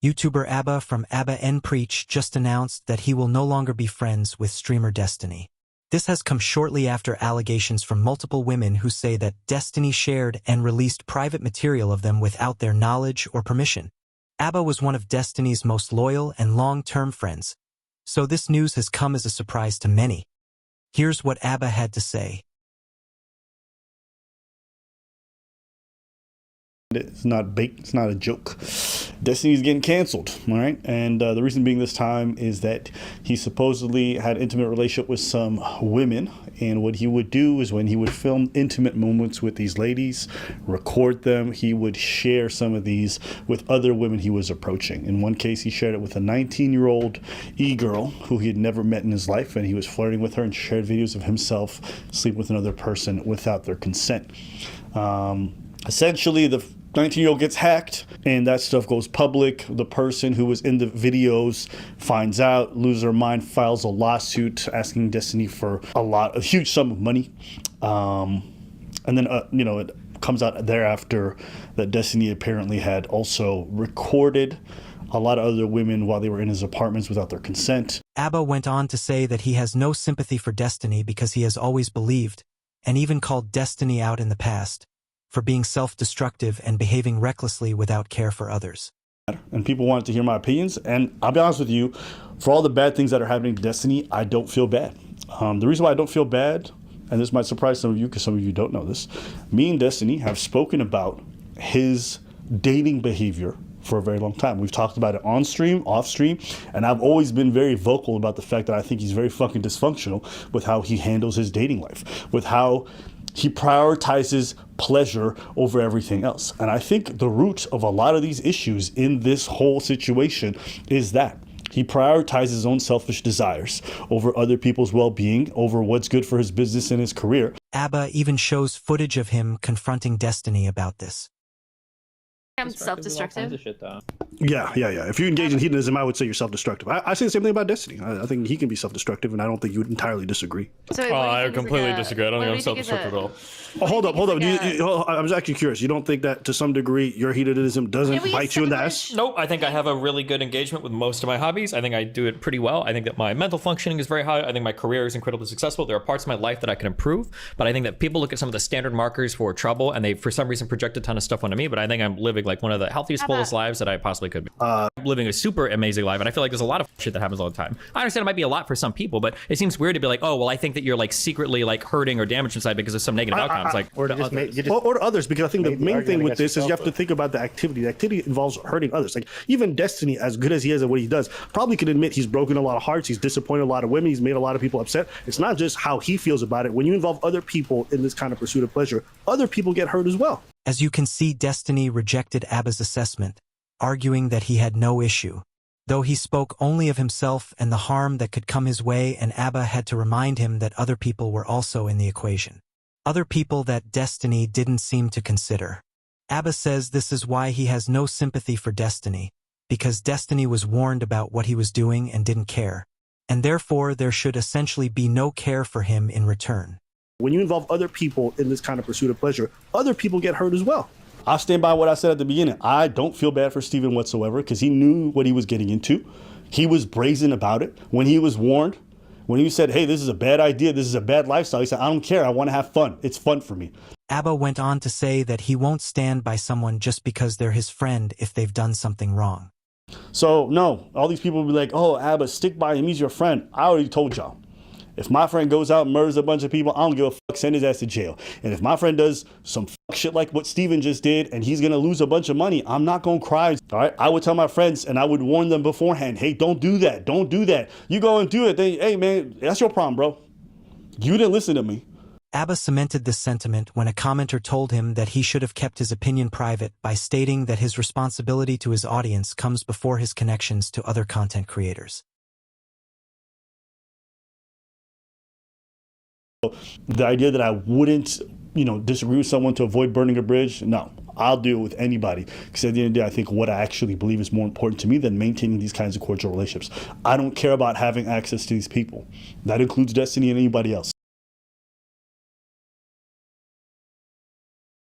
YouTuber Abba from Abba N Preach just announced that he will no longer be friends with streamer Destiny. This has come shortly after allegations from multiple women who say that Destiny shared and released private material of them without their knowledge or permission. Abba was one of Destiny's most loyal and long-term friends, so this news has come as a surprise to many. Here's what Abba had to say. It's not bait, it's not a joke. Destiny's getting canceled, all right? And the reason being this time is that he supposedly had an intimate relationship with some women, and what he would do is when he would film intimate moments with these ladies, record them, he would share some of these with other women he was approaching. In one case, he shared it with a 19-year-old e-girl who he had never met in his life, and he was flirting with her and shared videos of himself sleeping with another person without their consent. Essentially, the 19-year-old gets hacked and that stuff goes public. The person who was in the videos finds out, loses her mind, files a lawsuit asking Destiny for a huge sum of money. And then, it comes out thereafter that Destiny apparently had also recorded a lot of other women while they were in his apartments without their consent. Abba went on to say that he has no sympathy for Destiny because he has always believed, and even called Destiny out in the past, for being self-destructive and behaving recklessly without care for others. And people wanted to hear my opinions, and I'll be honest with you, for all the bad things that are happening to Destiny, I don't feel bad. The reason why I don't feel bad, and this might surprise some of you because some of you don't know this, me and Destiny have spoken about his dating behavior for a very long time. We've talked about it on stream, off stream, and I've always been very vocal about the fact that I think he's very fucking dysfunctional with how he handles his dating life, with how he prioritizes pleasure over everything else. And I think the root of a lot of these issues in this whole situation is that he prioritizes his own selfish desires over other people's well-being, over what's good for his business and his career. Abba even shows footage of him confronting Destiny about this. I'm self-destructive. Yeah. If you engage in hedonism, I would say you're self-destructive. I say the same thing about Destiny. I think he can be self-destructive, and I don't think you would entirely disagree. So wait, I completely disagree. I don't think I'm self-destructive at all. Hold up. I'm just actually curious. You don't think that to some degree your hedonism doesn't bite you in the ass? Nope. I think I have a really good engagement with most of my hobbies. I think I do it pretty well. I think that my mental functioning is very high. I think my career is incredibly successful. There are parts of my life that I can improve, but I think that people look at some of the standard markers for trouble and they, for some reason, project a ton of stuff onto me, but I think I'm living like one of the healthiest, fullest lives that I possibly could be. I'm living a super amazing life, and I feel like there's a lot of shit that happens all the time. I understand it might be a lot for some people, but it seems weird to be like, oh, well, I think that you're like secretly like hurting or damaged inside because of some negative outcomes. Or to others, because I think the main thing with this is you have to think about the activity. The activity involves hurting others. Like even Destiny, as good as he is at what he does, probably can admit he's broken a lot of hearts. He's disappointed a lot of women. He's made a lot of people upset. It's not just how he feels about it. When you involve other people in this kind of pursuit of pleasure, other people get hurt as well. As you can see, Destiny rejected Abba's assessment, arguing that he had no issue, though he spoke only of himself and the harm that could come his way, and Abba had to remind him that other people were also in the equation. Other people that Destiny didn't seem to consider. Abba says this is why he has no sympathy for Destiny, because Destiny was warned about what he was doing and didn't care, and therefore there should essentially be no care for him in return. When you involve other people in this kind of pursuit of pleasure, other people get hurt as well. I stand by what I said at the beginning. I don't feel bad for Steven whatsoever because he knew what he was getting into. He was brazen about it. When he was warned, when he said, hey, this is a bad idea, this is a bad lifestyle, he said, I don't care, I want to have fun. It's fun for me. Abba went on to say that he won't stand by someone just because they're his friend if they've done something wrong. So, no, all these people will be like, oh, Abba, stick by him, he's your friend. I already told y'all. If my friend goes out and murders a bunch of people, I don't give a fuck, send his ass to jail. And if my friend does some fuck shit like what Steven just did and he's going to lose a bunch of money, I'm not going to cry. All right. I would tell my friends and I would warn them beforehand, hey, don't do that. Don't do that. You go and do it. Then, hey, man, that's your problem, bro. You didn't listen to me. Abba cemented this sentiment when a commenter told him that he should have kept his opinion private by stating that his responsibility to his audience comes before his connections to other content creators. The idea that I wouldn't, disagree with someone to avoid burning a bridge, no. I'll do it with anybody. Because at the end of the day, I think what I actually believe is more important to me than maintaining these kinds of cordial relationships. I don't care about having access to these people. That includes Destiny and anybody else.